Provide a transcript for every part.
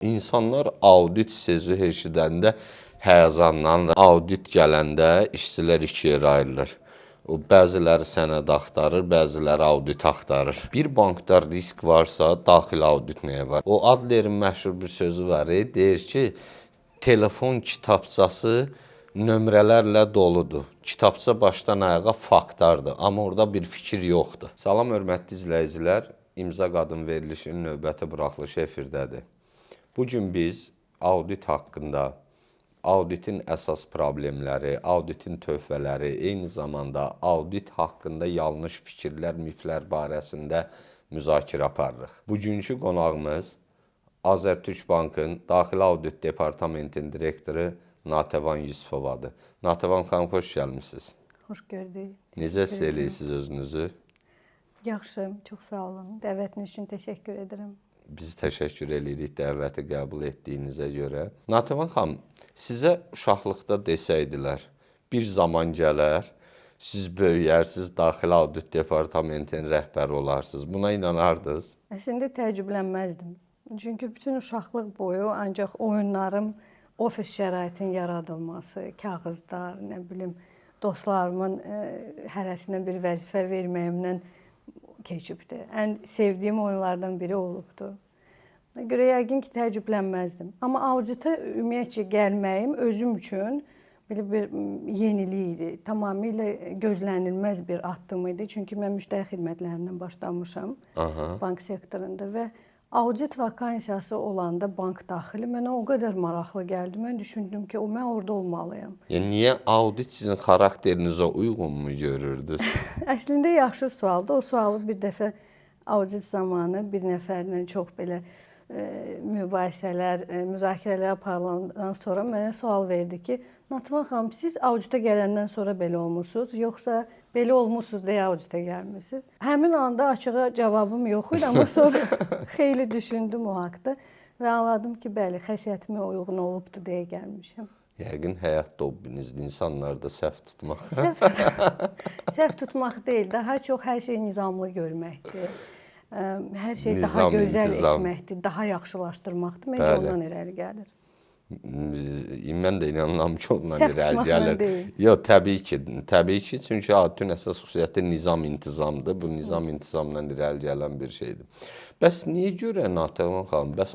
İnsanlar audit sözü eşidəndə həyəcanlanır. Audit gələndə işçilər ikiyə ayrılır. Bəziləri sənəd axtarır, bəziləri audit axtarır. Bir bankda risk varsa, daxili audit nəyə var? O Adlerin məşhur bir sözü var, deyir ki, telefon kitabçası nömrələrlə doludur. Kitabça başdan ayağa faktlardır, amma orada bir fikir yoxdur. Salam, hörmətli izləyicilər, İmza Qadın verilişinin növbəti buraxılışı efirdədir. Bugün biz audit haqqında, auditin əsas problemləri, auditin töhfələri, eyni zamanda audit haqqında yanlış fikirlər, miflər barəsində müzakirə aparırıq. Bugünkü qonağımız Azərtürk Bankın Daxili Audit Departamentinin direktoru Natəvan Yusufovadır. Natəvan xanım, xoş gəlmişsiniz. Xoş gördük. Necə hiss edirsiniz özünüzü? Yaxşı, çox sağ olun. Dəvətiniz üçün təşəkkür edirəm. Biz təşəkkür edirik dəvəti qəbul etdiyinizə görə. Natəvan xanım, sizə uşaqlıqda desəydilər, bir zaman gələr, siz böyüyərsiniz, Daxili Audit Departamentinin rəhbəri olarsınız. Buna inanardınız? Əslində təəccüblənməzdim. Çünki bütün uşaqlıq boyu ancaq oyunlarım, ofis şəraitinin yaradılması, kağızlar, nə bilim, dostlarımın hərəsinə bir vəzifə verməyimdən keçibdir. Ən sevdiyim oyunlardan biri olubdur. Ona görə yəqin ki, təəccüblənməzdim. Amma auditə ümumiyyətcə gəlməyim özüm üçün bir yenilik idi. Tamamilə gözlənilməz bir addım idi. Çünki mən müştəri xidmətlərindən başlamışam bank sektorunda və audit vakansiyası olanda bank daxili mənə o qədər maraqlı gəldi. Mən düşündüm ki, mən orada olmalıyam. Yəni, niyə audit sizin xarakterinizə uyğunmu görürdünüz? Əslində yaxşı sualdır. O sualı bir dəfə audit zamanı bir nəfərlə çox belə mübahisələr, müzakirələr aparılandan sonra mənə sual verdi ki, Natəvan xanım, siz auditə gələndən sonra belə olmusunuz, yoxsa belə olmusunuz deyə auditə gəlmişsiniz? Həmin anda açığa cavabım yox idi, amma sonra xeyli düşündüm o haqda və anladım ki, bəli, xəsiyyətimə uyğun olubdur deyə gəlmişəm. Yəqin həyat dobbinizdir, insanlarda səhv tutmaq. Səhv tutmaq deyil, daha çox hər şey nizamlı görməkdir. Hər şey daha gözəl etməkdir, daha yaxşılaşdırmaqdır. Məncə ondan irəli gəlir. Mən də inanıram ki, ondan irəli gəlir. Yox, təbii ki, çünki auditin əsas xüsusiyyəti nizam-intizamdır. Bu nizam-intizamla irəli gələn bir şeydir. Bəs niyə görə, Natəvan xanım, bəs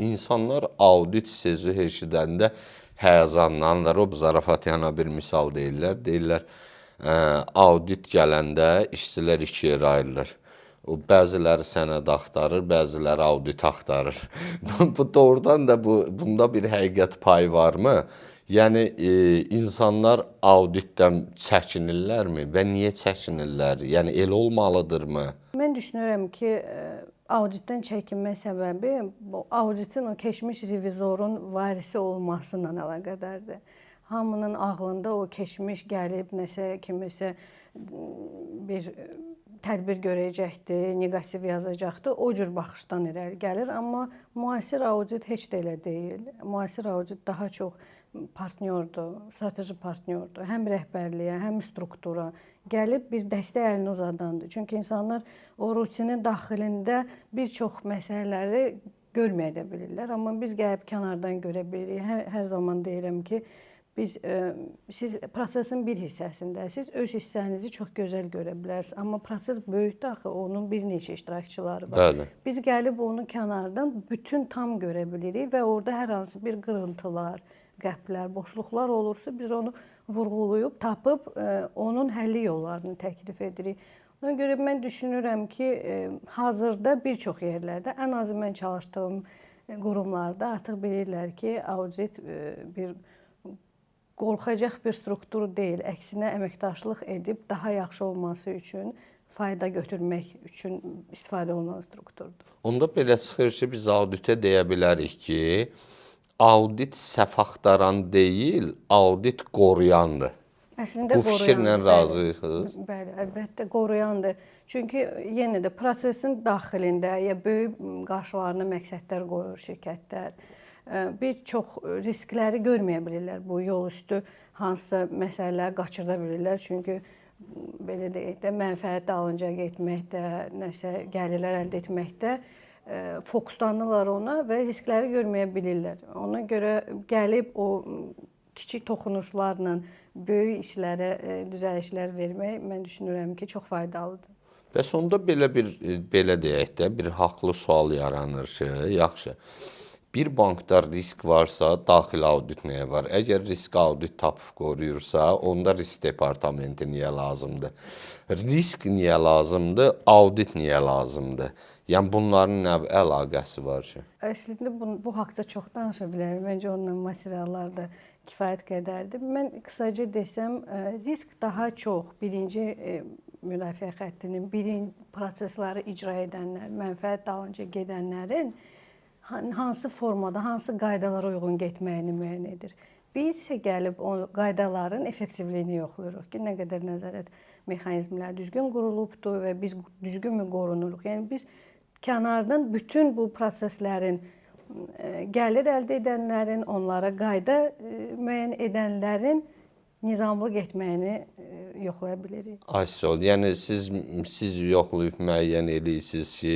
insanlar audit sözü eşidəndə həyəcanlanırlar? O zarafatyana bir misal deyirlər. Deyirlər, audit gələndə işçilər ikiyə ayrılır. Bəziləri sənəd axtarır, bəziləri audit axtarır. Bu doğrudan da bunda bir həqiqət payı varmı? Yəni, insanlar auditdən çəkinirlərmi və niyə çəkinirlər? Yəni, elə olmalıdırmı? Mən düşünürəm ki, auditdən çəkinmə səbəbi auditin o keçmiş revizorun varisi olması ilə əlaqədardır. Hamının ağlında o keçmiş gəlib, nəsə kimisə bir tədbir görəcəkdir, negativ yazacaqdır. O cür baxışdan irəli gəlir. Amma müasir audit heç də elə deyil. Müasir audit daha çox partnyordur, strateji partnyordur. Həm rəhbərliyə, həm struktura gəlib bir dəstək əlini uzadandır. Çünki insanlar o rutinin daxilində bir çox məsələləri görməyə də bilirlər. Amma biz gəlib kənardan görə bilirik. Hər zaman deyirəm ki, siz prosesin bir hissəsindəsiniz, öz hissənizi çox gözəl görə bilərsiniz. Amma proses böyükdür axı, onun bir neçə iştirakçıları var. Bəli. Biz gəlib onu kənardan bütün tam görə bilirik və orada hər hansı bir qırıntılar, qəplər, boşluqlar olursa biz onu vurğulayıb, tapıb onun həlli yollarını təklif edirik. Ona görə mən düşünürəm ki, hazırda bir çox yerlərdə, ən azı mən çalışdığım qurumlarda artıq bilirlər ki, audit bir qorxacaq bir struktur deyil. Əksinə əməkdaşlıq edib daha yaxşı olması üçün, fayda götürmək üçün istifadə olunan strukturdur. Onda belə çıxır ki, biz auditə deyə bilərik ki, audit səhv axtaran deyil, audit qoruyandır. Əslində bu fikirlə razısınız? Bəli, əlbəttə qoruyandır. Çünki yenə də prosesin daxilində ya böyük qarşılarına məqsədlər qoyur şirkətlər. Bir çox riskləri görməyə bilirlər. Bu yol üstü hansısa məsələləri qaçırda bilirlər. Çünki belə deyək də, mənfəət alınca getməkdə, nəsə gəlirlər əldə etməkdə fokuslanırlar ona və riskləri görməyə bilirlər. Ona görə gəlib o kiçik toxunuşlarla böyük işlərə düzəlişlər vermək mən düşünürəm ki, çox faydalıdır. Bəs onda belə deyək də, bir haqlı sual yaranır ki, yaxşı. Bir bankda risk varsa, daxili audit nəyə var? Əgər risk audit tapıb qoruyursa, onda risk departamenti niyə lazımdır? Risk niyə lazımdır? Audit niyə lazımdır? Yəni bunların nə əlaqəsi var ki? Əslində bu haqqda çox danışa bilərim. Məncə onunla materiallar da kifayət qədərdir. Mən qısaca desəm, risk daha çox birinci müdafiə xəttinin prosesləri icra edənlər, mənfəət dalınca gedənlərin hansı formada, hansı qaydalara uyğun getməyini müəyyən edir. Biz isə gəlib o qaydaların effektivliyini yoxlayırıq ki, nə qədər nəzarət mexanizmləri düzgün qurulubdur və biz düzgünmü qorunuruq. Yəni biz kənardan bütün bu proseslərin gəlir əldə edənlərin, onlara qayda müəyyən edənlərin nizamlı getməyini yoxlaya bilirik. Aysol, yəni siz yoxlayıb müəyyən edirsiniz ki,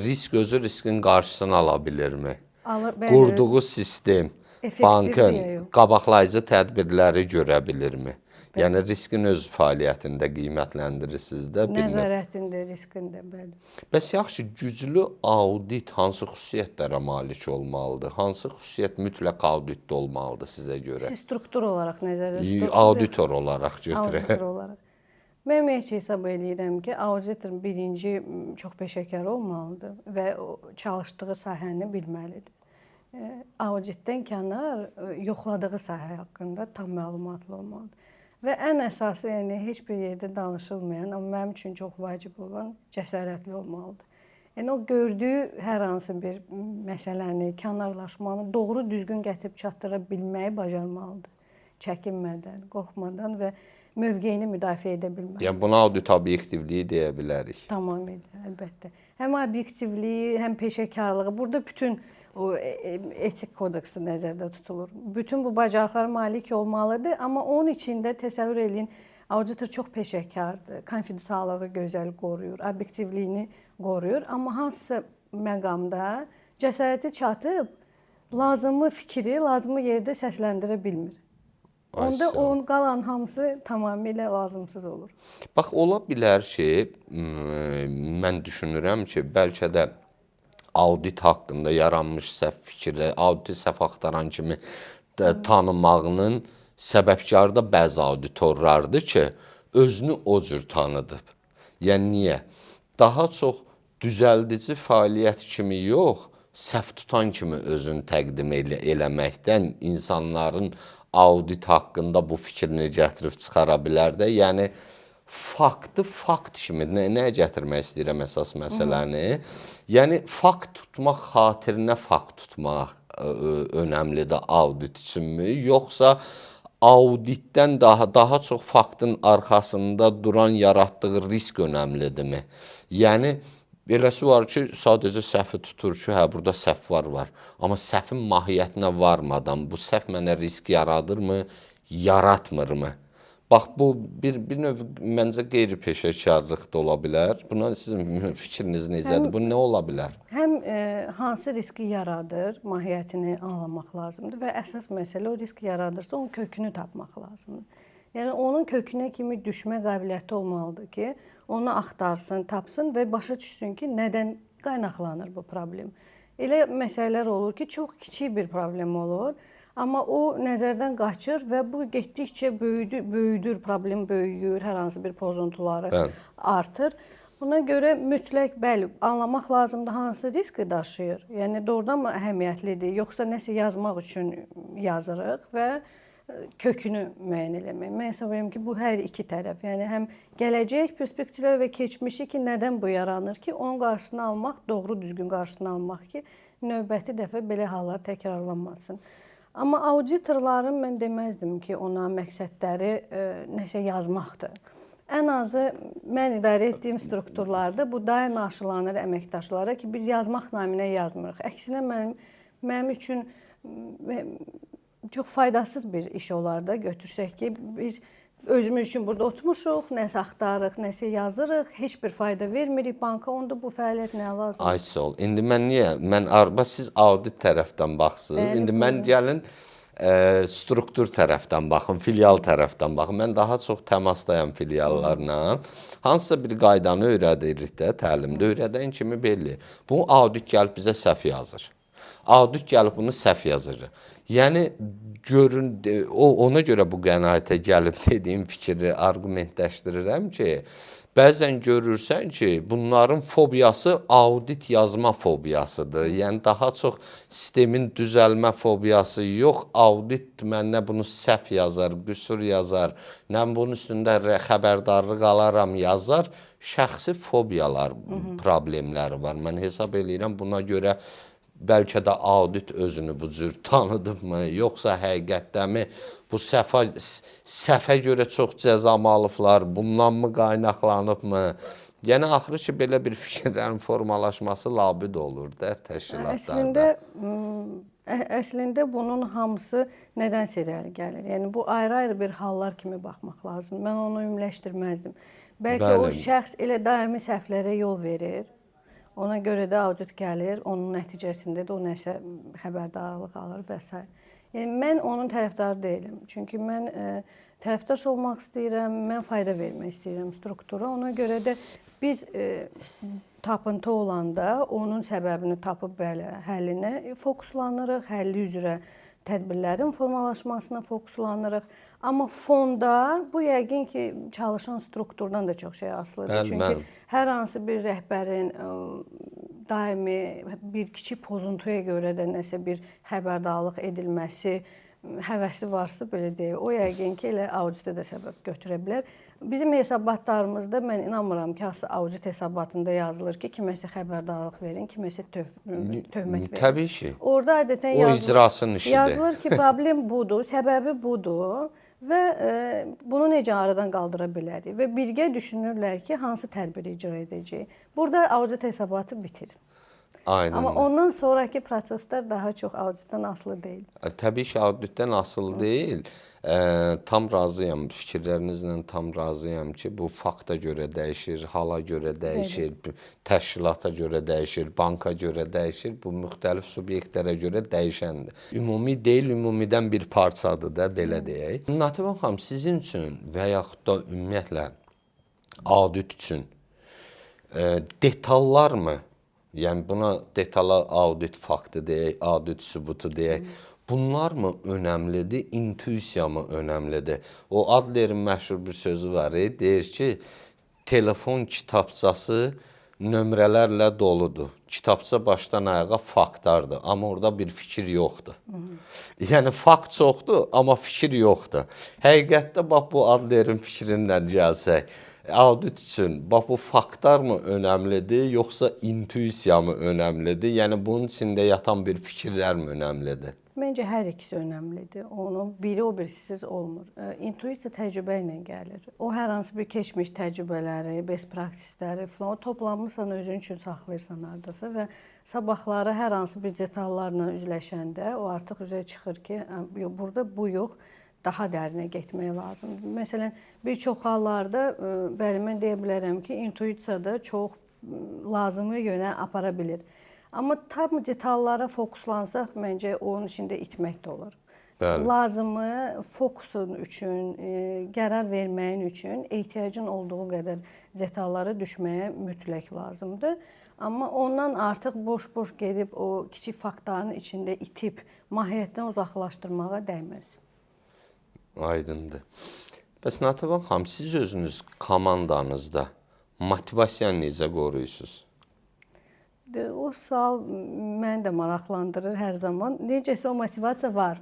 risk özü riskin qarşısını ala bilirmi? Qurduğu sistem bankın qabaqlayıcı tədbirləri görə bilirmi? Yəni riskin öz fəaliyyətində qiymətləndirirsiniz də. Nəzarətində, riskində, bəli. Bəs yaxşı, güclü audit hansı xüsusiyyətlərə malik olmalıdır? Hansı xüsusiyyət mütləq auditdə olmalıdır sizə görə? Siz struktur olaraq nəzərdə tutursunuz? Auditor olaraq götürək. Auditor olaraq. Mən ümumiyyətcə hesab edirəm ki, auditor birinci çox peşəkar olmalıdır və çalışdığı sahəni bilməlidir. Auditdən kənar yoxladığı sahə haqqında tam məlumatlı olmalıdır. Və ən əsası, yəni heç bir yerdə danışılmayan, amma mənim üçün çox vacib olan cəsarətli olmalıdır. Yəni o gördüyü hər hansı bir məsələni, kənarlaşmanı doğru düzgün gətirib çatdıra bilməyi bacarmalıdır. Çəkinmədən, qorxmadan və mövqeyini müdafiə edə bilməlidir. Yəni buna audit obyektivliyi deyə bilərik. Tamamilə, əlbəttə. Həm obyektivliyi, həm peşəkarlığı, burada bütün o etik kodeksi nəzərdə tutulur. Bütün bu bacarıqlara malik olmalıdır, amma onun içində təsəvvür edin, auditor çox peşəkardır, konfidensiallığı gözəl qoruyur, obyektivliyini qoruyur, amma hansısa məqamda cəsarəti çatıb, lazımı fikri lazımı yerdə səsləndirə bilmir. Onda onun qalan hamısı tamamilə lazımsız olur. Bax, ola bilər ki, mən düşünürəm ki, bəlkə də audit haqqında yaranmış səhv fikirlər, auditi səhv axtaran kimi tanımağının səbəbkarı da bəzi auditorlardır ki, özünü o cür tanıdıb. Yəni niyə? Daha çox düzəldici fəaliyyət kimi yox, səhv tutan kimi özünü təqdim eləməkdən insanların audit haqqında bu fikrini gətirib çıxara bilər də. Yəni faktı fakt kimi nəyə gətirmək istəyirəm əsas məsələni? Yəni fakt tutmaq xatirinə fakt tutmaq önəmlidir audit üçünmü? Yoxsa auditdən daha çox faktın arxasında duran yaratdığı risk önəmlidirmi? Yəni beləsi var ki, sadəcə səhvi tutur ki, hə, burada səhv var. Amma səhvin mahiyyətinə varmadan bu səhv mənə risk yaradırmı, yaratmırmı? Bax, bu bir növ məncə qeyri-peşəkarlıq da ola bilər. Buna sizin fikriniz necədir? Bu nə ola bilər? Həm hansı riski yaradır, mahiyyətini anlamaq lazımdır və əsas məsələ o riski yaradırsa, onun kökünü tapmaq lazımdır. Yəni onun kökünə kimi düşmə qabiliyyəti olmalıdır ki, onu axtarsın, tapsın və başa düşsün ki, nədən qaynaqlanır bu problem. Elə məsələlər olur ki, çox kiçik bir problem olur. Amma o nəzərdən qaçır və bu getdikcə böyüdür, problem böyüyür, hər hansı bir pozuntuları artır. Buna görə mütləq, bəli, anlamaq lazımdır hansı riski daşıyır. Yəni doğrudan mı əhəmiyyətlidir, yoxsa nəsə yazmaq üçün yazırıq və kökünü müəyyən eləmək. Mən hesab edirəm ki, bu hər iki tərəf, yəni həm gələcək perspektivlər və keçmişi ki, nədən bu yaranır ki, onun qarşısını almaq, doğru düzgün qarşısını almaq ki, növbəti dəfə belə hallar təkrarlanmasın. Amma auditorların mən deməzdim ki, ona məqsədləri nəsə yazmaqdır. Ən azı mən idarə etdiyim strukturlarda bu daim aşılanır əməkdaşlara ki, biz yazmaq naminə yazmırıq. Əksinə mənim üçün çox faydasız bir iş olar da götürsək ki, biz özümüz üçün burada oturmuşuq, nəsə axtarırıq, nəsə yazırıq, heç bir fayda vermirik banka, onda bu fəaliyyət nə lazım? Ay sağ ol. İndi mən niyə? Mən arba siz audit tərəfdən baxsınız. Bəli, İndi mən gəlin struktur tərəfdən baxın, filial tərəfdən baxın. Mən daha çox təmasdayam filiallarla. Hansısa bir qaydanı öyrədirik də, təlimdə öyrədən kimi belli. Bu audit gəlib bizə səhv yazır. Audit gəlib bunu səhv yazır. Yəni görün ona görə bu qənaətə gəlib dediyim fikri arqumentləşdirirəm ki, bəzən görürsən ki, bunların fobiyası audit yazma fobiyasıdır. Yəni daha çox sistemin düzəlmə fobiyası yox, audit məndə bunu səhv yazar, qüsur yazar, nə bunun üstündə xəbərdarlıq alaram yazar, şəxsi fobiyalar, problemləri var. Mən hesab eləyirəm buna görə bəlkə də audit özünü bu cür tanıdıbmı, yoxsa həqiqətdənmi bu səhvə görə çox cəza mı alıblar, bundan mı qaynaqlanıbmı? Yəni axırı ki, belə bir fikirlərin formalaşması labüd olur da təşkilatlarda. Əslində bunun hamısı nədənsə irəli gəlir. Yəni bu ayrı-ayrı bir hallar kimi baxmaq lazım. Mən onu ümumiləşdirməzdim. Bəlkə o şəxs elə daimi səhvlərə yol verir. Ona görə də audit gəlir, onun nəticəsində də o nəsə xəbərdarlıq alır və s. Yəni mən onun tərəfdarı deyiləm. Çünki mən tərəfdaş olmaq istəyirəm, mən fayda vermək istəyirəm struktura. Ona görə də biz tapıntı olanda onun səbəbini tapıb belə həllinə fokuslanırıq, həlli üzrə tədbirlərin formalaşmasına fokuslanırıq. Amma fonda bu yəqin ki, çalışan strukturdan da çox şey asılıdır. Çünki hər hansı bir rəhbərin daimi bir kiçik pozuntuya görə də nəsə bir xəbərdarlıq edilməsi həvəsi varsa, belə deyək, o yəqin ki, elə auditə də səbəb götürə bilər. Bizim hesabatlarımızda mən inanmıram ki, audit hesabatında yazılır ki, kiməsə xəbərdarlıq verin, kiməsə töhmət verin. Təbii ki. Orada adətən o icrasının işidir. Yazılır ki, problem budur, səbəbi budur və bunu necə aradan qaldıra bilərik və birgə düşünürlər ki, hansı tədbiri icra edəcəyik. Burada audit hesabatı bitir. Aynen. Amma ondan sonraki proseslər daha çox auditdən asılı deyil. Təbii ki, auditdən asılı deyil. Tam razıyam, fikirlərinizlə tam razıyam ki, bu fakta görə dəyişir, hala görə dəyişir, təşkilata görə dəyişir, banka görə dəyişir. Bu müxtəlif subyektlərə görə dəyişəndir. Ümumi deyil, ümumidən bir parçadır da, belə deyək. Nativan xanım, sizin üçün və yaxud da ümumiyyətlə audit üçün detallarmı? Yəni buna detallı audit faktı deyək, audit sübutu deyək. Bunlar mı önəmlidir, intuisiya mı önəmlidir? O Adlerin məşhur bir sözü var, deyir ki, telefon kitabçası nömrələrlə doludur. Kitabça başdan ayağa faktlardır, amma orada bir fikir yoxdur. Yəni fakt çoxdur, amma fikir yoxdur. Həqiqətdə bax bu Adlerin fikrindən gəlsək, audit üçün bax bu faktlar mı önəmlidir, yoxsa intuisiya mı önəmlidir? Yəni bunun içində yatan bir fikirlər mi önəmlidir? Məncə hər ikisi önəmlidir. Onun biri o birisiz olmur. İntuisiya təcrübə ilə gəlir. O hər hansı bir keçmiş təcrübələri, best praksisləri falan toplanmısan, özün üçün saxlayırsan hardasa və sabahları hər hansı bir detallarla üzləşəndə o artıq üzə çıxır ki, burada bu yox, daha dərinə getmək lazımdır. Məsələn, bir çox hallarda bəli mən deyə bilərəm ki, intuisiyada çox lazımi yönə apara bilir. Amma tam detallara fokuslansaq, məncə onun içində itmək də olur. Bəli. Lazımı fokusun üçün, qərar verməyin üçün ehtiyacın olduğu qədər detallara düşməyə mütləq lazımdır. Amma ondan artıq boş-boş gedib o kiçik faktların içində itib mahiyyətdən uzaqlaşdırmağa dəyməz. Aydındır. Bəs Nativan xanım, siz özünüz komandanızda motivasiyanı necə qoruyursunuz? O sual məni də maraqlandırır hər zaman. Necəsə o motivasiya var.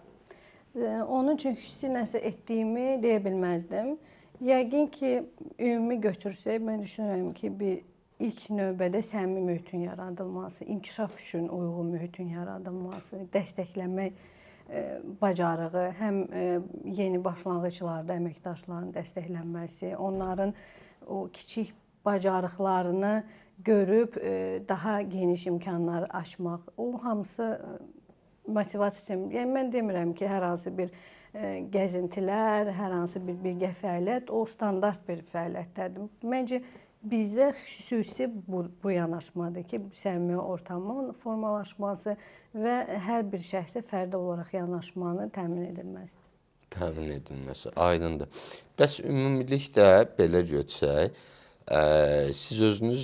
Onun üçün xüsusi nəsə etdiyimi deyə bilməzdim. Yəqin ki, ümumi götürsək, mən düşünürəm ki, ilk növbədə səmimi mühitin yaradılması, inkişaf üçün uyğun mühitin yaradılması, dəstəkləmək bacarığı, həm yeni başlanğıclarda əməkdaşların dəstəklənməsi, onların o kiçik bacarıqlarını görüb daha geniş imkanlar açmaq, o hamısı motivasiya, yəni mən demirəm ki, hər hansı bir gəzintilər, hər hansı bir birgə fəaliyyət o standart bir fəaliyyətlərdir. Məncə bizdə xüsusi bu yanaşmadır ki, səmimi ortamın formalaşması və hər bir şəxsə fərdi olaraq yanaşmanın təmin edilməsidir. Təmin edilməsi aydındır. Bəs ümumilikdə belə götürsək, siz özünüz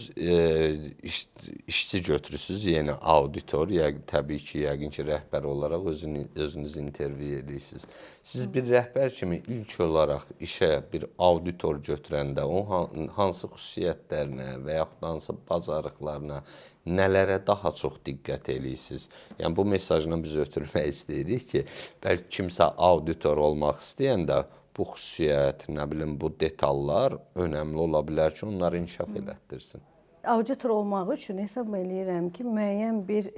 işçi götürürsünüz, yəni auditor, təbii ki, yəqin ki, rəhbər olaraq özünüz intervyu edirsiniz. Siz bir rəhbər kimi ilk olaraq işə bir auditor götürəndə o hansı xüsusiyyətlərinə və yaxud hansı bacarıqlarına, nələrə daha çox diqqət eləyirsiniz? Yəni, bu mesajla biz ötürmək istəyirik ki, bəlkə kimsə auditor olmaq istəyəndə bu xüsusiyyət, nə bilim, bu detallar önəmli ola bilər ki, onları inkişaf elətdirsin. Auditor olmaq üçün hesab eləyirəm ki, müəyyən bir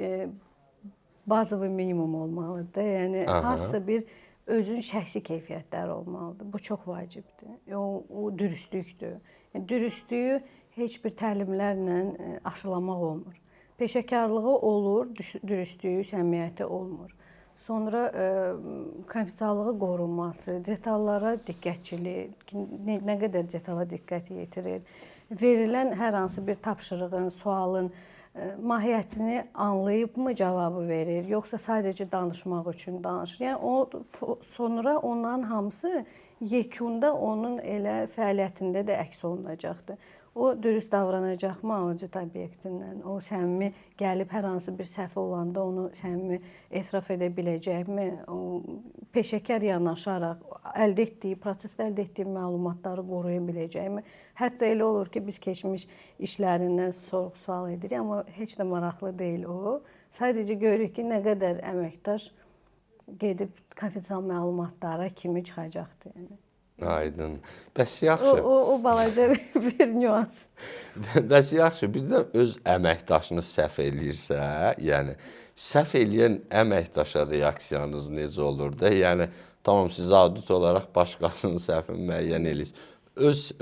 bazavi minimum olmalıdır. Yəni, hansısa bir özün şəxsi keyfiyyətləri olmalıdır. Bu çox vacibdir. O dürüstlükdür. Yəni, dürüstlüyü heç bir təlimlərlə aşılamaq olmur. Peşəkarlığı olur, dürüstlüyü, səmimiyyəti olmur. Sonra konfidensiallığı qorunması, detallara diqqətçilik, nə qədər detala diqqət yetirir, verilən hər hansı bir tapşırığın, sualın mahiyyətini anlayıbmı cavabı verir, yoxsa sadəcə danışmaq üçün danışır. Yəni, sonra onların hamısı yekunda onun elə fəaliyyətində də əks olunacaqdır. O dürüst davranacaqmı audit obyektindən? O səmimi gəlib hər hansı bir səhv olanda onu səmimi etiraf edə biləcəkmi? Peşəkar yanaşaraq prosesdə əldə etdiyi məlumatları qoruya biləcəkmi? Hətta elə olur ki, biz keçmiş işlərindən sorğu-sual edirik, amma heç də maraqlı deyil o. Sadəcə görürük ki, nə qədər əməkdaş gedib konfidensial məlumatlara kimi çıxacaqdır. Yəni. Aydın. Bəs yaxşı. O balaca bir nüans. Bəs yaxşı, bir də öz əməkdaşını səhv eləyirsə, yəni səhv eləyən əməkdaşa reaksiyanız necə olur da? Yəni tamam, siz audit olaraq başqasının səhvini müəyyən edirsiniz.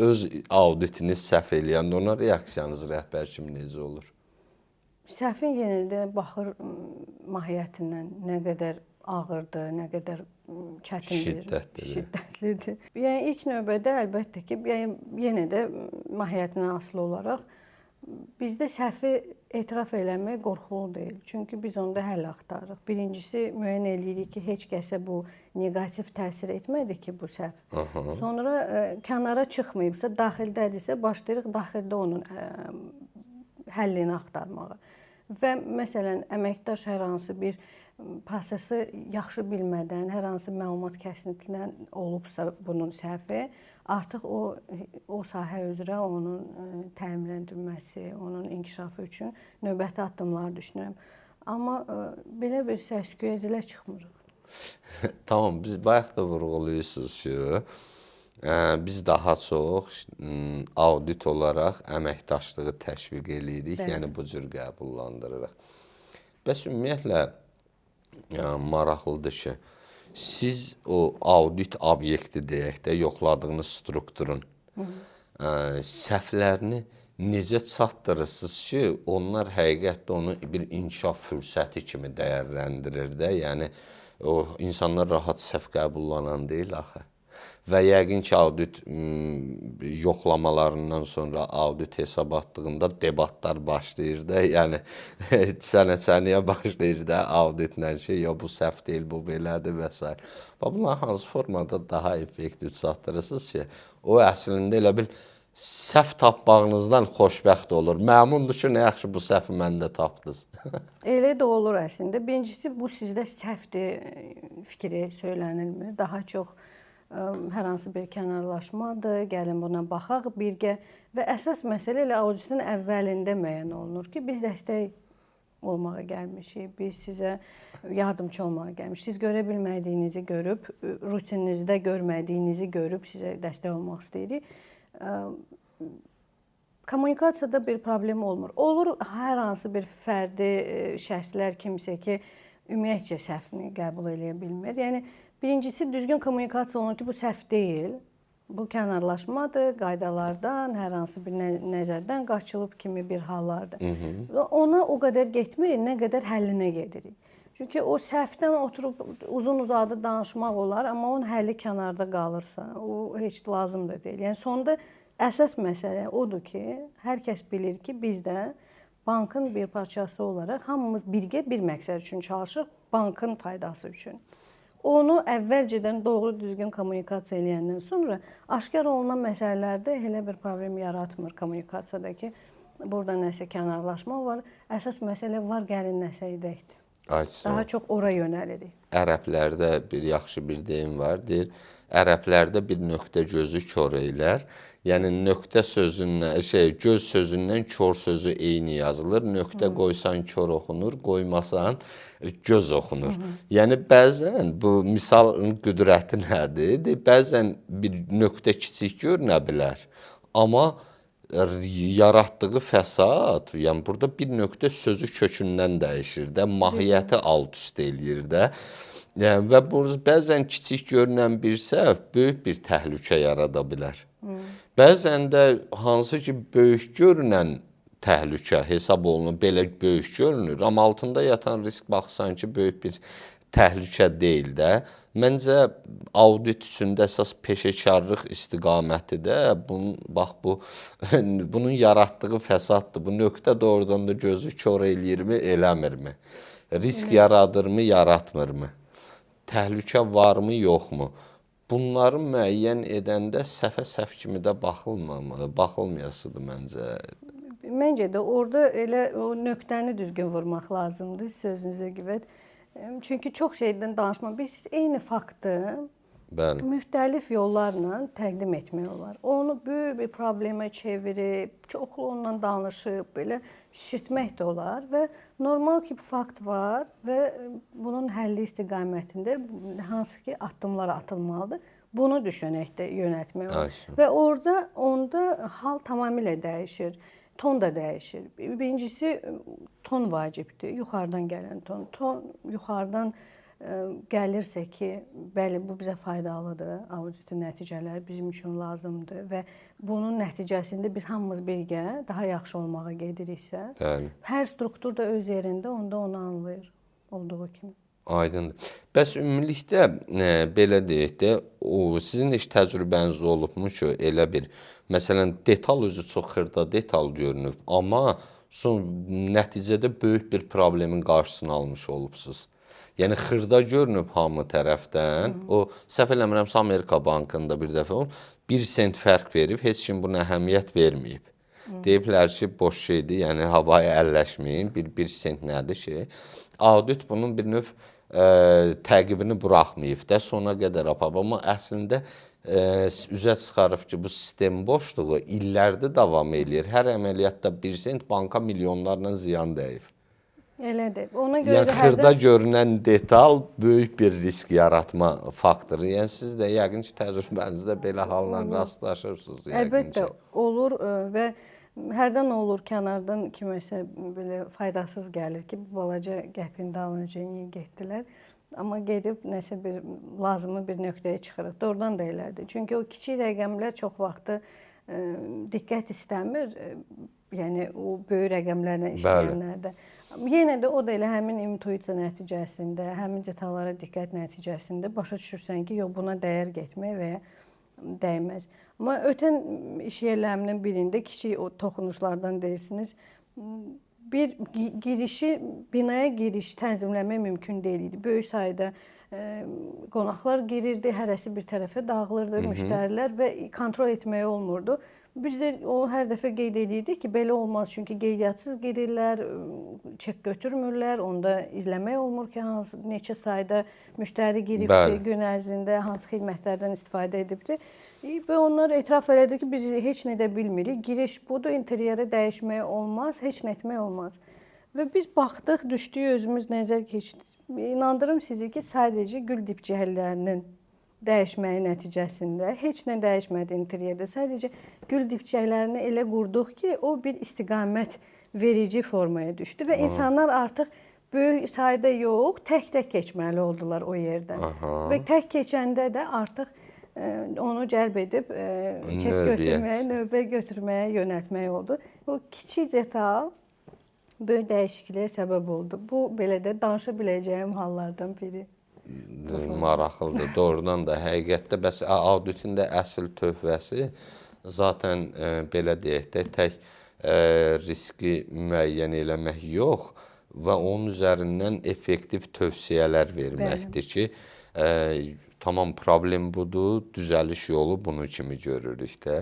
Öz auditini səhv eləyəndə ona reaksiyanız rəhbər kimi necə olur? Səhvin yenə də baxır mahiyyətindən, nə qədər ağırdır, nə qədər çətindir, şiddətlidir. Yəni ilk növbədə əlbəttə ki, yenə də mahiyyətinə asılı olaraq bizdə səhvi etiraf eləmək qorxulu deyil. Çünki biz onda həll axtarırıq. Birincisi müəyyən eləyirik ki, heç kəsə bu neqativ təsir etmədi ki, bu səhv. Sonra kənara çıxmayıbsa, daxildədirsə, başlayırıq daxildə onun həllini axtarmağa. Və məsələn, əməkdaş hər hansı bir prosesi yaxşı bilmədən, hər hansı məlumat kəsintidən olubsa bunun səhvi, artıq o sahə üzrə onun təminləndirilməsi, onun inkişafı üçün növbəti addımlar düşünürəm. Amma belə bir səs-küyə zilə çıxmırıq. Tamam, biz bayaq da vurğulayırsınız ki, biz daha çox audit olaraq əməkdaşlığı təşviq eləyirik, yəni bu cür qəbullandırırıq. Bəs ümumiyyətlə, maraqlıdır ki, siz o audit obyekti deyək də, yoxladığınız strukturun səhvlərini necə çatdırırsınız ki, onlar həqiqətdə onu bir inkişaf fürsəti kimi dəyərləndirir də, yəni o insanlar rahat səhv qəbullanan deyil axı. Və yəqin ki, audit yoxlamalarından sonra audit hesabatlığında debatlar başlayır da, yəni sənə başlayır da auditlə ki, bu səhv deyil, bu belədir və s. Bunlar hansı formada daha effektiv çatdırırsınız ki, o əslində elə bil səhv tapmağınızdan xoşbəxt olur. Məmnundur ki, nə yaxşı bu səhvi məndə tapdınız. Elə də olur əslində. Birincisi, bu sizdə səhvdir fikri söylənilmir. Daha çox hər hansı bir kənarlaşmadır, gəlin buna baxaq birgə və əsas məsələ elə auditin əvvəlində müəyyən olunur ki, biz dəstək olmağa gəlmişik, biz sizə yardımcı olmağa gəlmişik. Siz görə bilmədiyinizi görüb, rutininizdə görmədiyinizi görüb sizə dəstək olmaq istəyirik. Kommunikasiyada bir problem olmur. Olur hər hansı bir fərdi şəxslər kimsə ki, ümumiyyətcə səhvini qəbul edə bilmir. Yəni birincisi düzgün kommunikasiya olunur ki, bu səhv deyil. Bu kənarlaşmadır, qaydalardan, hər hansı bir nəzərdən qaçılıb kimi bir hallardır. Ona o qədər getmirik, nə qədər həllinə gedirik. Çünki o səhvdən oturub uzun-uzadı danışmaq olar, amma onun həlli kənarda qalırsa, o heç lazım da deyil. Yəni sonda əsas məsələ odur ki, hər kəs bilir ki, biz də bankın bir parçası olaraq hamımız birgə bir məqsəd üçün çalışırıq, bankın faydası üçün. Onu əvvəlcədən doğru düzgün kommunikasiya eləyəndən sonra aşkar olunan məsələlərdə elə bir problem yaratmır kommunikasiyada ki, burada nəsə kənarlaşma var. Əsas məsələ var gəlin nəsə edəkdir. Daha çox ora yönəlirik. Ərəblərdə bir yaxşı bir deyim var, deyir, ərəblərdə bir nöqtə gözü kor eylər. Yəni nöqtə sözündən, göz sözündən kor sözü eyni yazılır. Nöqtə qoysan kor oxunur, qoymasan göz oxunur. Yəni bəzən bu misalın qüdrəti nədir? Bəzən bir nöqtə kiçik görünə bilər, amma yaratdığı fəsad, yəni burada bir nöqtə sözü kökündən dəyişir də, mahiyyəti alt-üst eləyir də. Yəni, və bəzən kiçik görünən bir səhv böyük bir təhlükə yarada bilər. Bəzən də hansı ki böyük görünən təhlükə hesab olunur, belə böyük görünür, amma altında yatan risk baxsan ki böyük bir təhlükə deyil də. Məncə audit üçün də əsas peşəkarlıq istiqaməti də bunun yaratdığı fəsaddır. Bu nöqtə doğrudan da gözü kor eləyirmi, eləmirmi? Risk yaradırmı, yaratmırmı? Təhlükə varmı, yoxmu? Bunları müəyyən edəndə səhv kimi də baxılmayasıdır məncə. Məncə də orada elə o nöqtəni düzgün vurmaq lazımdır, sözünüzə qüvvət. Çünki çox şeydən danışmaq, siz eyni faktı müxtəlif yollarla təqdim etmək olar. Onu böyük bir problemə çevirib, çoxlu ondan danışıb, belə şişirtmək də olar və normal ki, fakt var və bunun həlli istiqamətində hansı ki, addımlar atılmalıdır. Bunu düşünəkdə yönəltmək olar. Və onda hal tamamilə dəyişir. Ton da dəyişir. Birincisi, ton vacibdir. Yuxarıdan gələn ton. Ton yuxarıdan gəlirsə ki, bəli, bu bizə faydalıdır, auditin nəticələri bizim üçün lazımdır və bunun nəticəsində biz hamımız birgə daha yaxşı olmağa gediriksə, hər struktur da öz yerində onda onu anlayır olduğu kimi. Aydındır. Bəs ümumilikdə belə deyək də, sizin heç təcrübənizdə olubmu ki, elə bir, məsələn, detal özü çox xırda detal görünüb, amma nəticədə böyük bir problemin qarşısını almış olubsuz. Yəni xırda görünüb hamı tərəfdən, o səhv eləmirəmsə Amerika Bankında bir dəfə 1 sent fərq verib, heç kim buna əhəmiyyət verməyib. Deyiblər ki, boş şeydir, yəni havaya əlləşməyin, 1 sent nədir ki? Audit bunun bir növ təqibini buraxmayıb da, sona qədər aparıb. Amma əslində üzə çıxarıb ki, bu sistem boşluğu illərdə davam edir. Hər əməliyyatda 1 sent banka milyonlarla ziyan dəyib. Elədir. Ona görə yəni xırda görünən detal böyük bir risk yaratma faktoru. Yəni siz də yəqin ki, təcrübənizdə belə hallarla rastlaşırsınız. Əlbəttə olur və hərdən olur kənardan kiməsə belə faydasız gəlir ki, bu balaca qəpin dalınca niyə getdilər? Amma gedib nəsə bir lazımı bir nöqtəyə çıxırıq. Doğrudan da elədir. Çünki o kiçik rəqəmlər çox vaxtı diqqət istəmir. Yəni o böyük rəqəmlərlə işləyənlərdə. Yenə də o da elə həmin intuisiya nəticəsində, həmin detallara diqqət nəticəsində başa düşürsən ki, yox buna dəyər getmək və ya dəyməz. Amma ötən iş yerlərimin birində kiçik o toxunuşlardan deyirsiniz, bir binaya giriş tənzimləmək mümkün deyil idi. Böyük sayda qonaqlar girirdi, hərəsi bir tərəfə dağılırdı, müştərilər və kontrol etməyə olmurdu. Biz də o hər dəfə qeyd edirdik ki, belə olmaz. Çünki qeydiyyatçısız girirlər, çek götürmürlər, onda izləmək olmur ki, neçə sayda müştəri giribdir gün ərzində, hansı xidmətlərdən istifadə edibdir. Və onlar etiraf elədi ki, biz heç nə də bilmirik. Giriş budur, interyeri dəyişmək olmaz, heç nə etmək olmaz. Və biz baxdıq, düşdük, özümüz nəzər keçdik. İnandırım sizi ki, sadəcə gül dibçəklərinin dəyişməyi nəticəsində heç nə dəyişmədi interyerdə. Sadəcə gül dibçəklərini elə qurduq ki, o bir istiqamət verici formaya düşdü və insanlar artıq böyük sayda yox, tək-tək keçməli oldular o yerdən. Və tək keçəndə də artıq onu cəlb edib çək götürməyə, növbə götürməyə yönəltmək oldu. O kiçik detal böyük dəyişikliyə səbəb oldu. Bu belə də danışa biləcəyim hallardan biri. Maraqlıdır. Doğrudan da həqiqətdə bəs auditin də əsl töhfəsi zaten belə deyək də tək riski müəyyən eləmək yox və onun üzərindən effektiv tövsiyələr verməkdir ki, tamam problem budur, düzəliş yolu bunu kimi görürük də.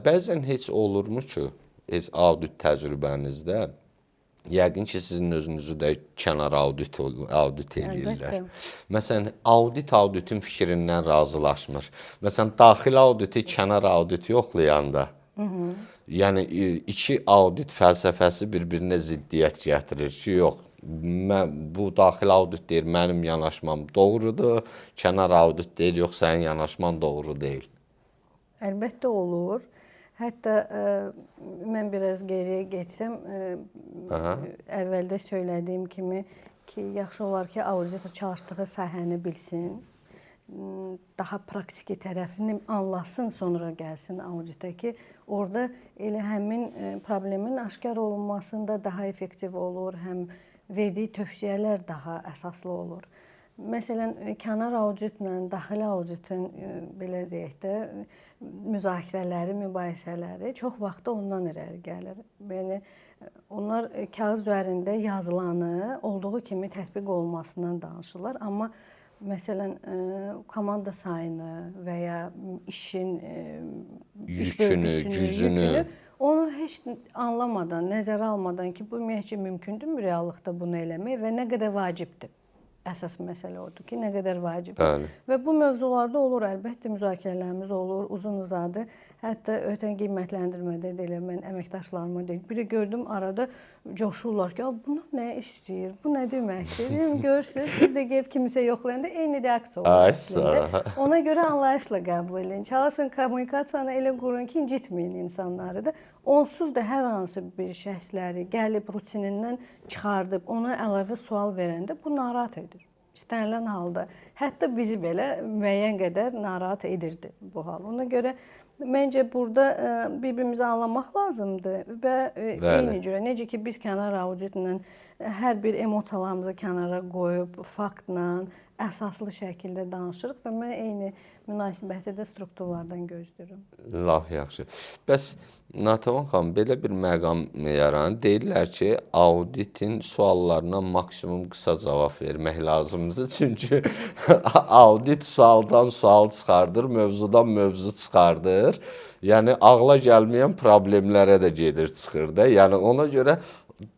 Bəzən heç olurmu ki, heç audit təcrübənizdə yəqin ki, sizin özünüzü də kənar audit edirlər. Məsələn, auditin fikrindən razılaşmır. Məsələn, daxili auditi, kənar auditi yoxlayanda, yəni iki audit fəlsəfəsi bir-birinə ziddiyyət gətirir ki, yox, bu daxili audit deyir, mənim yanaşmam doğrudur, kənar audit deyir, yox, sənin yanaşman doğru deyil. Əlbəttə olur. Hətta mən biraz geriyə getsəm, əvvəldə söylədiyim kimi ki, yaxşı olar ki, auditor çalışdığı sahəni bilsin, daha praktiki tərəfini anlasın, sonra gəlsin auditə ki, orada elə həmin problemin aşkar olunmasında daha effektiv olur, həm verdiyi tövsiyələr daha əsaslı olur. Məsələn, kənar auditlə daxili auditin belə deyək də müzakirələri, mübahisələri çox vaxt ondan irəli gəlir. Yəni onlar kağız üzərində yazılanı olduğu kimi tətbiq olunmasından danışırlar, amma məsələn komanda sayını və ya işin yükünü, gücünü onu heç anlamadan, nəzərə almadan ki, bu ümumiyyətcə mümkündürmü reallıqda bunu eləmək və nə qədər vacibdir? Əsas məsələ odur ki, nə qədər vacibdir. Və bu mövzularda olur, əlbəttə müzakirələrimiz olur, uzun-uzadı. Hətta ötən qiymətləndirmədə də elə mən əməkdaşlarıma deyim. Biri gördüm arada coşurlar ki, bunu nə istəyir, bu nə deməkdir? Görürsünüz, biz də gəlib kimisə yoxlayanda eyni reaksiya olur əslində. Ona görə anlayışla qəbul edin. Çalışın kommunikasiyanı elə qurun ki, incitməyin insanları da. Onsuz da hər hansı bir şəxsləri gəlib rutinindən çıxardıb, ona əlavə sual verəndə bu narahat edir. İstənilən halda. Hətta bizi belə müəyyən qədər narahat edirdi bu hal. Ona görə məncə burada bir-birimizi anlamaq lazımdır və eyni cürə. Necə ki, biz kənar auditlə hər bir emosiyalarımızı kənara qoyub, faktla, əsaslı şəkildə danışırıq və mən eyni münasibəti də strukturlardan gözləyirəm. Laf yaxşı. Bəs Natəvan xanım, belə bir məqam yaranır. Deyirlər ki, auditin suallarına maksimum qısa cavab vermək lazımdır. Çünki audit sualdan sual çıxardır, mövzudan mövzu çıxardır. Yəni, ağla gəlməyən problemlərə də gedir, çıxır da. Yəni, ona görə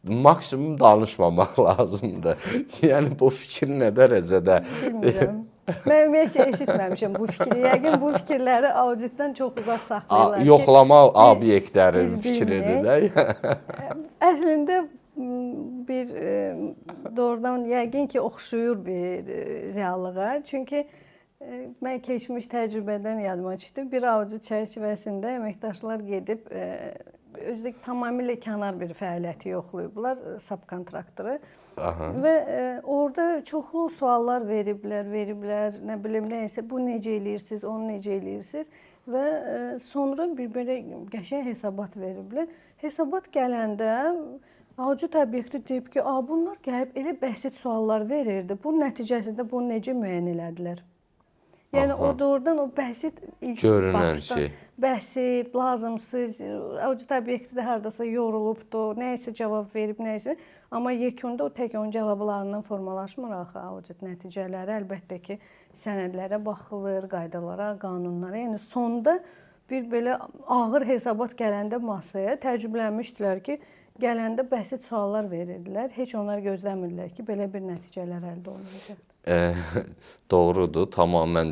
maksimum danışmamaq lazımdır. Yəni, bu fikir nə dərəcədə? Bilmirəm. Mən ümumiyyətcə eşitməmişəm bu fikri. Yəqin bu fikirləri auditdən çox uzaq saxlayırlar. Yoxlama obyektlərin fikridir də. Əslində bir doğrudan yəqin ki, oxşuyur bir reallığa. Çünki mən keçmiş təcrübədən yadıma çıxdı. Bir audit çərçivəsində əməkdaşlar gedib özü tamamilə kənar bir fəaliyyəti yoxlayıblar, subkontraktoru. Və orada çoxlu suallar veriblər, nə bilim, nəysə, bu necə eləyirsiniz, onu necə eləyirsiniz və sonra bir belə qəşəng hesabat veriblər. Hesabat gələndə audit obyekti deyib ki, bunlar gəlib elə bəsit suallar verirdi, bunun nəticəsində bunu necə müəyyən elədilər? Yəni, o doğrudan o bəsit ilk baxışdan bəsit, lazımsız, audit obyekti də haradasa yorulubdur, nəyəsə cavab verib, nəyəsə. Amma yekunda o tək onun cavablarından formalaşmır axı audit nəticələri. Əlbəttə ki, sənədlərə baxılır, qaydalara, qanunlara. Yəni, sonda bir belə ağır hesabat gələndə masaya təəccüblənmişdilər ki, gələndə bəsit suallar verirdilər. Heç onlar gözləmirdilər ki, belə bir nəticələr əldə olunacaq. Doğrudur, tamamən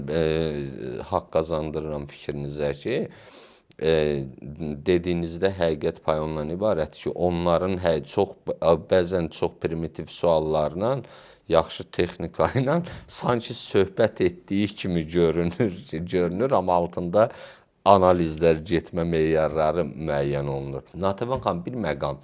haqq qazandırıram fikrinizə ki, dediyinizdə həqiqət payı ondan ibarətdir ki, onların bəzən çox primitiv suallarla, yaxşı texnika ilə sanki söhbət etdiyi kimi görünür, amma altında analizlər, getmə meyarları müəyyən olunur. Natəvan xanım, bir məqam.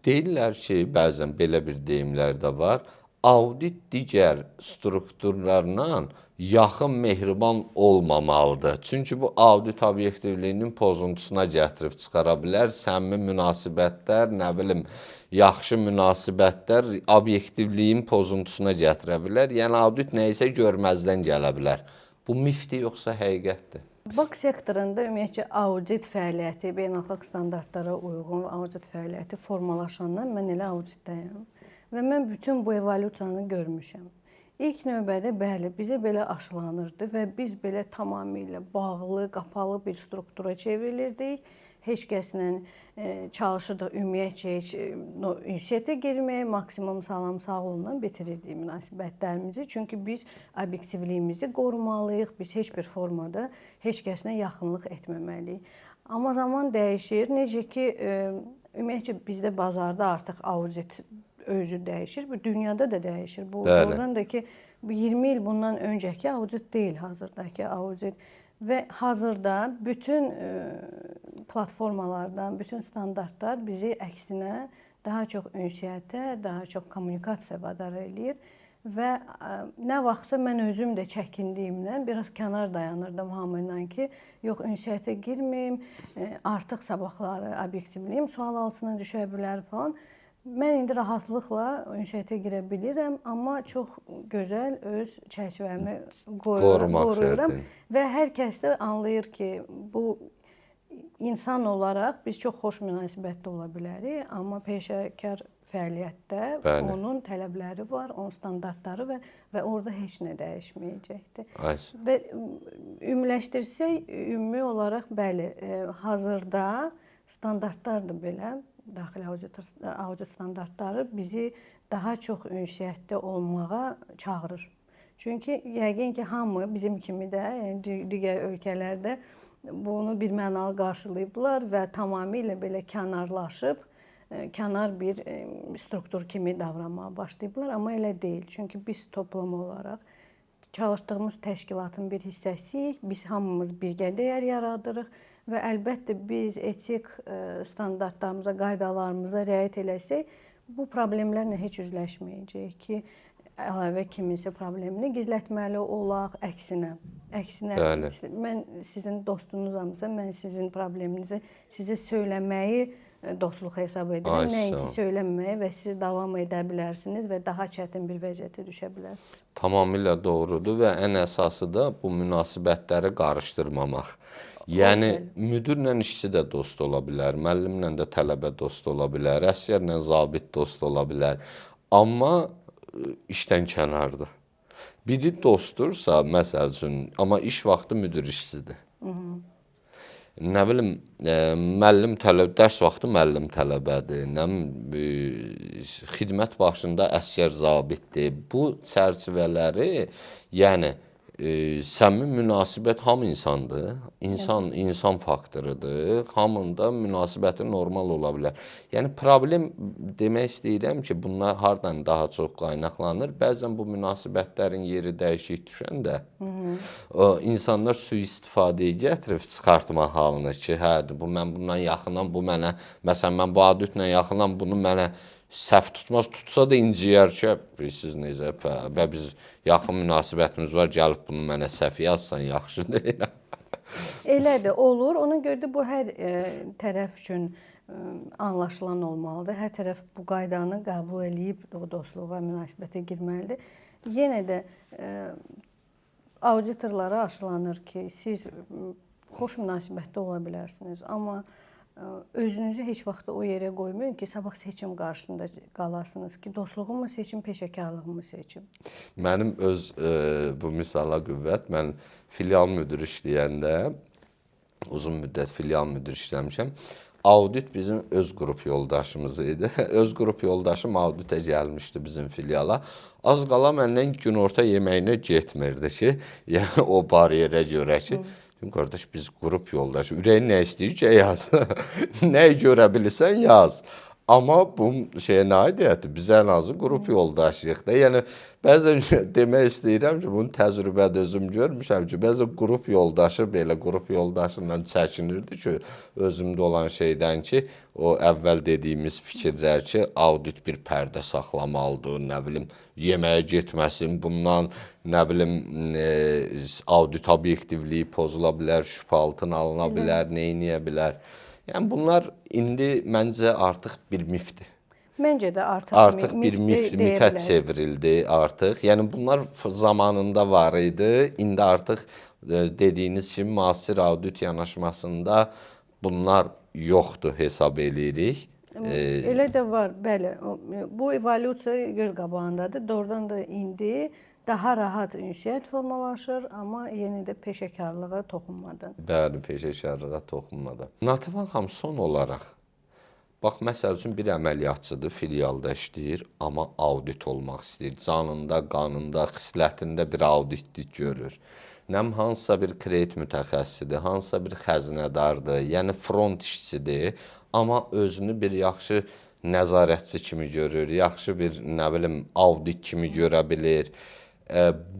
Deyirlər ki, bəzən belə bir deyimlər də var, audit digər strukturlarla yaxın mehriban olmamalıdır. Çünki bu audit obyektivliyinin pozuntusuna gətirib çıxara bilər. Səmimi münasibətlər, nə bilim, yaxşı münasibətlər obyektivliyin pozuntusuna gətirə bilər. Yəni audit nə isə görməzdən gələ bilər. Bu mifdir yoxsa həqiqətdir? Bank sektorunda ümumiyyətcə audit fəaliyyəti, beynəlxalq standartlara uyğun audit fəaliyyəti formalaşandan mən elə auditdəyəm. Və mən bütün bu evolyusiyanı görmüşəm. İlk növbədə bəli, bizə belə aşılanırdı və biz belə tamamilə bağlı, qapalı bir struktura çevrilirdik. Heç kəslə çalışırdıq ümumiyyətcə heç ünsiyyətə girməyə, maksimum salam sağolunla bitirirdik münasibətlərimizi. Çünki biz obyektivliyimizi qorumalıyıq, biz heç bir formada heç kəslə yaxınlıq etməməliyik. Amma zaman dəyişir. Necə ki, ümumiyyətcə bizdə bazarda artıq audit özü dəyişir, bu dünyada da dəyişir. Bu oradan da ki, 20 il bundan öncəki audit deyil hazırdakı audit. Və hazırda bütün platformalardan, bütün standartlar bizi əksinə daha çox ünsiyyətə, daha çox kommunikasiya vadar eləyir. Və nə vaxtsa mən özüm də çəkindiyimdən biraz kənar dayanırdım hamıyla ki, yox ünsiyyətə girməyim, artıq sabahları obyektivliyim sual altına düşə bilər falan. Mən indi rahatlıqla ünsiyyətə girə bilirəm, amma çox gözəl öz çərçivəmi qoruyorum və hər kəs də anlayır ki, bu insan olaraq biz çox xoş münasibətdə ola bilərik, amma peşəkar fəaliyyətdə onun tələbləri var, onun standartları var və orada heç nə dəyişməyəcəkdir. Və ümumiləşdirsək, ümumi olaraq bəli, hazırda standartlardır belə. Daxili audit standartları bizi daha çox ünsiyyətdə olmağa çağırır. Çünki yəqin ki, hamı bizim kimi də, yəni digər ölkələrdə bunu birmənalı qarşılayıblar və tamamilə belə kənarlaşıb, kənar bir struktur kimi davranmağa başlayıblar. Amma elə deyil. Çünki biz toplum olaraq çalışdığımız təşkilatın bir hissəsiyik. Biz hamımız birgə dəyər yaradırıq. Və əlbəttə biz etik standartlarımıza, qaydalarımıza riayət eləsək, bu problemlərlə heç üzləşməyəcəyik ki, əlavə kiminsə problemini gizlətməli olaq, əksinə. Mən sizin dostunuzamsa, mən sizin probleminizi sizə söyləməyi dostluq hesab edirəm. Nəinki söyləməyə və siz davam edə bilərsiniz və daha çətin bir vəziyyətə düşə bilərsiniz. Tamamilə doğrudur və ən əsası da bu münasibətləri qarışdırmamaq. Yəni, müdirlə işçi də dost ola bilər, müəllimlə də tələbə dost ola bilər, əsgərlə zabit dost ola bilər. Amma işdən kənardır. Biri dostdursa, məsəl üçün, amma iş vaxtı müdir işçidir. Nə bilim, müəllim dərs vaxtı müəllim tələbədir, xidmət başında əsgər zabitdir. Bu çərçivələri, yəni, səmimi münasibət hamı insandır. İnsan faktorudur. Hamında münasibəti normal ola bilər. Yəni, problem demək istəyirəm ki, bunlar hardan daha çox qaynaqlanır. Bəzən bu münasibətlərin yeri dəyişik düşəndə insanlar sui-istifadəyə gətirib çıxartma halını ki, hə, mən bundan yaxınam, bu mənə, məsələn, mən bu auditlə yaxınam, bunu mənə səhv tutmaz, tutsa da inciyər ki, siz necə, və biz yaxın münasibətimiz var, gəlib bunu mənə səhv yazsan, yaxşı deyil. Elə də olur, ona görə də bu hər tərəf üçün anlaşılan olmalıdır. Hər tərəf bu qaydanı qəbul edib dostluğa, münasibətə girməlidir. Yenə də auditorlara aşılanır ki, siz xoş münasibətdə ola bilərsiniz, amma özünüzü heç vaxt o yerə qoymayın ki, sabah seçim qarşısında qalasınız ki, dostluğumu seçim, peşəkarlığımı seçim. Mənim öz bu misala qüvvət, mən filial müdiri işləyəndə, uzun müddət filial müdiri işləmişəm, audit bizim öz qrup yoldaşımız idi. Öz qrup yoldaşım auditə gəlmişdi bizim filiala. Az qala məndən günorta yeməyinə getmirdi ki, yəni o bariyerə görə ki, qardaş, biz qrup yoldaşı, ürəyin nə istəyir ki, yaz. Nəyi görə bilirsən, yaz. Amma bu şeyə nə aidiyyəti? Biz ən azı qrup yoldaşıyıq da. Yəni bəzən demək istəyirəm ki, bunu təcrübədə özüm görmüşəm ki, bəzən qrup yoldaşı belə qrup yoldaşından çəkinirdi ki, özümdə olan şeydən ki, o əvvəl dediyimiz fikirlər ki, audit bir pərdə saxlamalıdır, nə bilim, yeməyə getməsin, bundan nə bilim audit obyektivliyi pozula bilər, şübhə altına alına bilər, nə edə bilər. Yəni bunlar indi məncə artıq bir mifdir. Məncə də artıq Bir mifə çevrildi artıq. Yəni bunlar zamanında var idi. İndi artıq dediyiniz kimi müasir audit yanaşmasında bunlar yoxdur hesab eləyirik. Elə də var, bəli. Bu evolyusiya göz qabağındadır. Doğrudan da indi daha rahat ünsiyyət formalaşır, amma yenə də peşəkarlığa toxunmadan. Bəli, peşəkarlığa toxunmadan. Nativan xanım, son olaraq, bax, məsəl üçün bir əməliyyatçıdır, filialda işləyir, amma audit olmaq istəyir. Canında, qanında, xislətində bir auditlik görür. Nəm hansısa bir kredit mütəxəssisidir, hansısa bir xəzinədardır, yəni front işçisidir, amma özünü bir yaxşı nəzarətçi kimi görür, yaxşı bir, nə bilim, audit kimi görə bilir.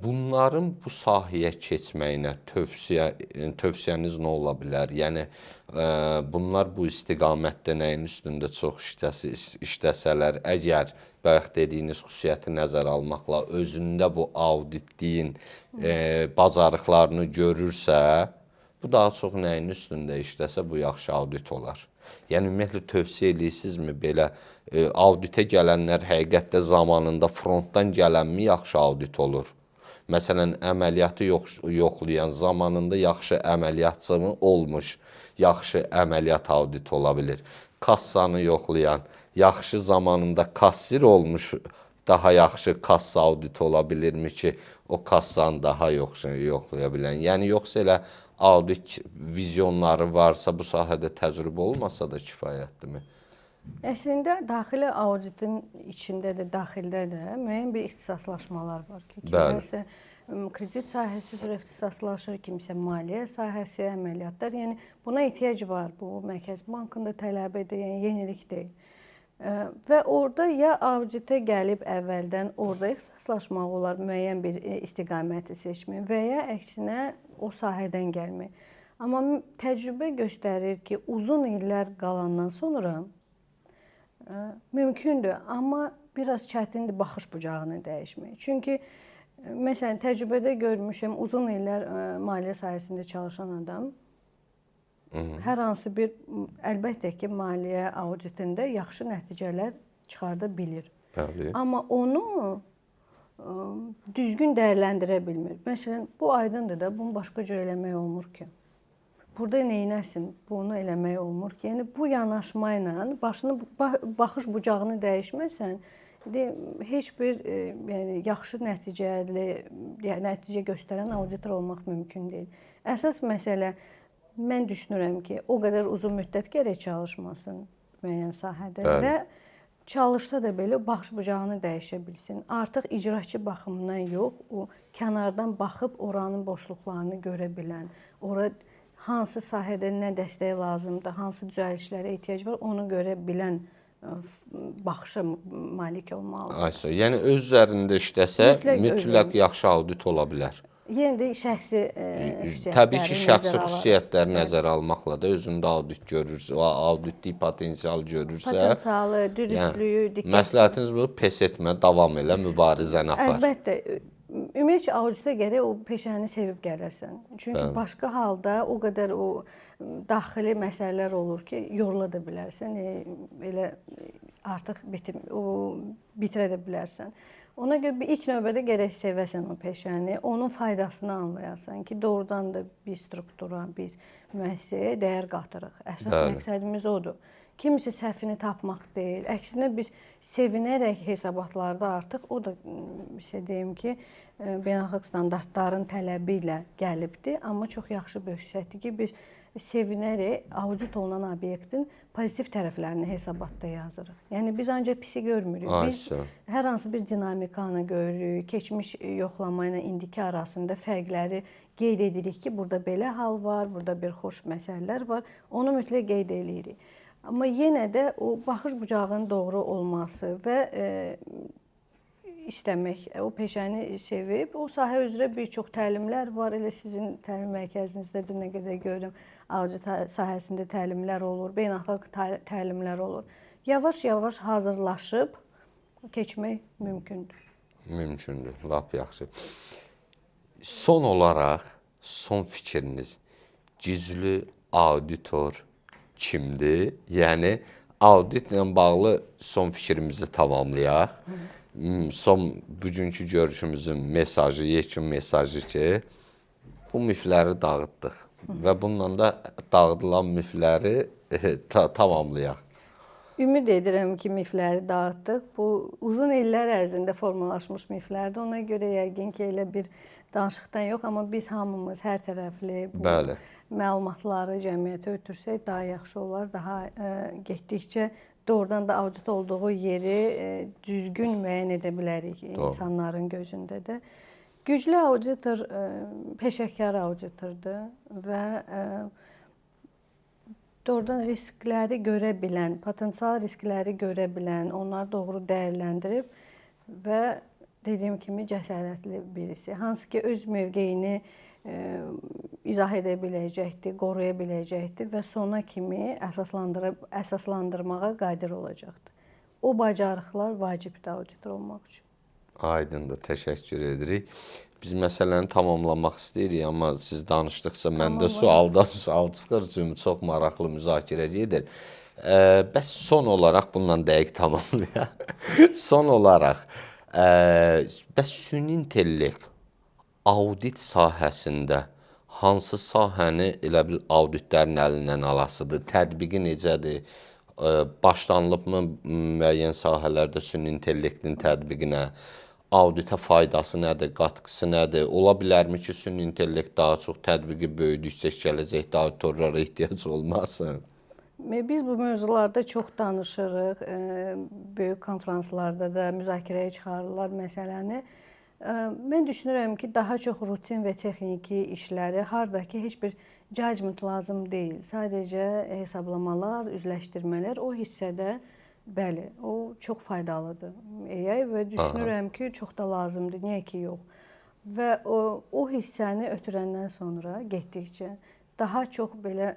Bunların bu sahəyə keçməyinə tövsiyəniz nə ola bilər? Yəni, bunlar bu istiqamətdə nəyin üstündə çox işləsələr, əgər bayaq dediyiniz xüsusiyyəti nəzərə almaqla özündə bu auditliyin bacarıqlarını görürsə, bu daha çox nəyin üstündə işləsə bu yaxşı audit olar. Yəni, ümumiyyətlə, tövsiyə edirsinizmi belə auditə gələnlər həqiqətdə zamanında frontdan gələnmi yaxşı audit olur? Məsələn, əməliyyatı yoxlayan zamanında yaxşı əməliyyatçı mı olmuş, yaxşı əməliyyat auditi ola bilir. Kassanı yoxlayan, yaxşı zamanında kassir olmuş, daha yaxşı kassa auditi ola bilirmi ki, o kassanı daha yoxlaya bilən. Yəni, yoxsa elə audit vizyonları varsa, bu sahədə təcrübə olmasa da kifayətdirmi? Əslində, daxili auditin içində də, daxildə də müəyyən bir ixtisaslaşmalar var ki, Bəli. kredit sahəsi üzrə ixtisaslaşır, kimsə maliyyə sahəsi, əməliyyatlar. Yəni, buna ehtiyac var. Bu, Mərkəzi Bankın da tələb edir, yəni yenilik deyil. Və orada ya auditə gəlib əvvəldən orada ixtisaslaşmaq olar, müəyyən bir istiqaməti seçmək və ya əksinə o sahədən gəlmək. Amma təcrübə göstərir ki, uzun illər qalandan sonra mümkündür, amma biraz çətindir baxış bucağını dəyişmək. Çünki, məsələn, təcrübədə görmüşəm, uzun illər maliyyə sahəsində çalışan adam, hər hansı bir, əlbəttə ki, maliyyə auditində yaxşı nəticələr çıxarda bilir. Bəli. Amma onu düzgün dəyərləndirə bilmir. Məsələn, bu aydındır da, bunu başqa cür eləmək olmur ki. Burada neynəsin, bunu eləmək olmur ki. Yəni, bu yanaşma ilə baxış bucağını dəyişməsən, heç bir yaxşı nəticə göstərən auditor olmaq mümkün deyil. Əsas məsələ, mən düşünürəm ki, o qədər uzun müddət gərək çalışmasın müəyyən sahədə və çalışsa da belə baxış bucağını dəyişə bilsin. Artıq icraçı baxımından yox, o kənardan baxıb oranın boşluqlarını görə bilən, ora hansı sahədə nə dəstək lazımdır, hansı düzəlişlərə ehtiyac var, onu görə bilən baxışa malik olmalıdır. Ayşə, yəni öz üzərində işləsə, mütləq yaxşı audit ola bilər. Yenə də şəxsi xüsusiyyətləri Təbii ki, şəxsi xüsusiyyətləri nəzərə almaqla da özündə audit görürsə, o auditlik potensial görürsə, potensialı, dürüstlüyü, diqqət. Məsləhətiniz bu, pes etmə, davam elə, mübarizəni apar. Əlbəttə, ümumiyyətcə auditə gərək o peşəni sevib gəlirsən. Çünki başqa halda o qədər o daxili məsələlər olur ki, yorula da bilərsən, elə artıq bitirə də bilərsən. Ona görə ilk növbədə gərək sevəsən o peşəni, onun faydasını anlayasan ki, doğrudan da biz struktura, biz müəssisəyə dəyər qatırıq. Əsas məqsədimiz odur. Kimisi səhvini tapmaq deyil. Əksinə biz sevinərək hesabatlarda artıq, o da deyim ki, beynəlxalq standartların tələbi ilə gəlibdir. Amma çox yaxşı bir xüsusiyyətdir ki, biz sevinərək audit olunan obyektin pozitiv tərəflərini hesabatda yazırıq. Yəni biz ancaq pisi görmürük. Biz hər hansı bir dinamikanı görürük. Keçmiş yoxlama ilə indiki arasında fərqləri qeyd edirik ki, burada belə hal var, burada bir xoş məsələlər var. Onu mütləq qeyd edirik. Amma yenə də o baxış bucağının doğru olması və istəmək, o peşəni sevib, o sahə üzrə bir çox təlimlər var. Elə sizin təlim mərkəzinizdə də nə qədər görürəm, audit sahəsində təlimlər olur, beynəlxalq təlimlər olur. Yavaş-yavaş hazırlaşıb keçmək mümkündür. Mümkündür, lap yaxşı. Son olaraq, son fikriniz, güclü auditor kimdir? Yəni, auditlə bağlı son fikrimizi tamamlayaq. Son bugünkü görüşümüzün mesajı, yekun mesajı ki, bu mifləri dağıtdıq və bununla da dağıdılan mifləri tamamlayaq. Ümid edirəm ki, mifləri dağıtdıq. Bu, uzun illər ərzində formalaşmış miflərdir. Ona görə yəqin ki, elə bir danışıqdan yox, amma biz hamımız hər tərəfli bu məlumatları cəmiyyətə ötürsək daha yaxşı olar. Daha getdikcə doğrudan da audit olduğu yeri düzgün müəyyən edə bilərik insanların gözündə də. Güclü auditor peşəkar auditordur və doğrudan riskləri görə bilən, potensial riskləri görə bilən, onları doğru dəyərləndirib və dediyim kimi cəsarətli birisi. Hansı ki, öz mövqeyini izah edə biləcəkdir, qoruya biləcəkdir və sona kimi əsaslandırmağa qadir olacaqdır. O bacarıqlar vacibdir auditor olmaq üçün. Aydındır, təşəkkür edirik. Biz məsələni tamamlamaq istəyirik, amma siz danışdıqca məndə sualdan sual çıxır, çünki çox maraqlı müzakirə gedir. Bəs son olaraq, bununla dəqiq tamamlayaq. Son olaraq, bəs süni intellekt audit sahəsində hansı sahəni elə bil auditlərin əlindən alasıdır? Tətbiqi necədir? Başlanılıbmı müəyyən sahələrdə süni intellektin tətbiqinə? Auditə faydası nədir? Qatqısı nədir? Ola bilərmi ki, süni intellekt daha çox tətbiqi böyüdükcə gələcəkdə auditorlara ehtiyac olmasın? Biz bu mövzularda çox danışırıq. Böyük konfranslarda da müzakirəyə çıxarırlar məsələni. Mən düşünürəm ki, daha çox rutin və texniki işləri, harda ki, heç bir judgment lazım deyil. Sadəcə hesablamalar, üzləşdirmələr o hissədə, bəli, o çox faydalıdır AI və düşünürəm ki, çox da lazımdır. Niyə ki, yox? Və o hissəni ötürəndən sonra getdikcə daha çox belə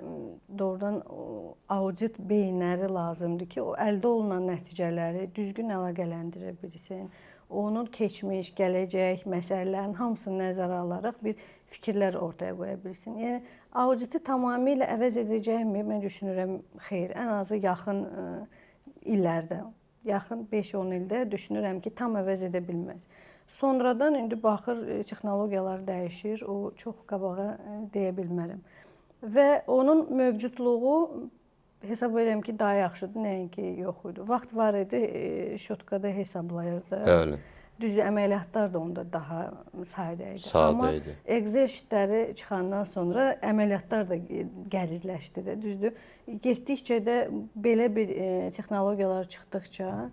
doğrudan audit beyinləri lazımdır ki, o əldə olunan nəticələri düzgün əlaqələndirə bilsin. Onun keçmiş, gələcək məsələlərin hamısını nəzərə alaraq bir fikirlər ortaya qoya bilsin. Yəni, auditi tamamilə əvəz edəcəkmi? Mən düşünürəm, xeyr. Ən azı yaxın illərdə, yaxın 5-10 ildə düşünürəm ki, tam əvəz edə bilməz. Sonradan indi baxır, texnologiyalar dəyişir, o çox qabağa deyə bilmərəm. Və onun mövcudluğu hesab edirəm ki, daha yaxşıdır, nəinki yox idi. Vaxt var idi, şotkada hesablayırdı. Bəli. Düzdür, əməliyyatlar da onda daha sadə idi. Sadə idi. Amma Excel şitləri çıxandan sonra əməliyyatlar da gəlizləşdi də, düzdür. Getdikcə də belə bir texnologiyalar çıxdıqca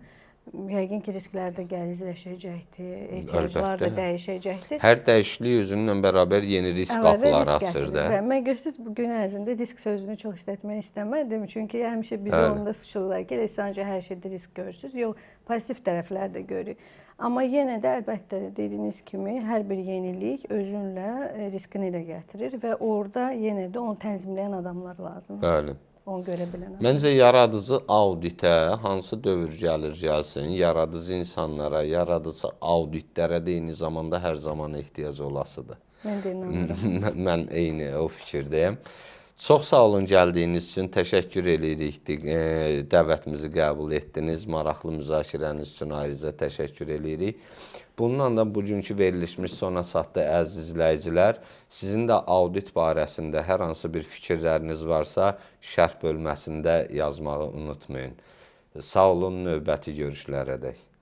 yəqin ki, risklər də gəlizləşəcəkdir, ehtiyaclar da dəyişəcəkdir. Hər dəyişiklik özünlə bərabər yeni risk qapıları açır da. Mən göstəriz bu gün ərzində risk sözünü çox işlətmək istəmədim. Çünki həmişə bizi onda suçurlar ki, sadəcə hər şeydə risk görürsünüz. Yox, pozitiv tərəflər də görürük. Amma yenə də əlbəttə dediyiniz kimi hər bir yenilik özünlə riskini də gətirir və orada yenə də onu tənzimləyən adamlar lazımdır. Bəli. Onu görə bilən. Məncə yaradıcı auditə hansı dövr gəlir gəlsin, yaradıcı insanlara, yaradıcı auditlərə də eyni zamanda hər zaman ehtiyac olasıdır. Mən də inanıram. Mən eyni o fikirdəyəm. Çox sağ olun gəldiyiniz üçün, təşəkkür edirik. Dəvətimizi qəbul etdiniz, maraqlı müzakirəniz üçün ayrıca təşəkkür edirik. Bununla da bugünkü verilişimiz sona çatdı əziz izləyicilər. Sizin də audit barəsində hər hansı bir fikirləriniz varsa, şərh bölməsində yazmağı unutmayın. Sağ olun, növbəti görüşlərədək.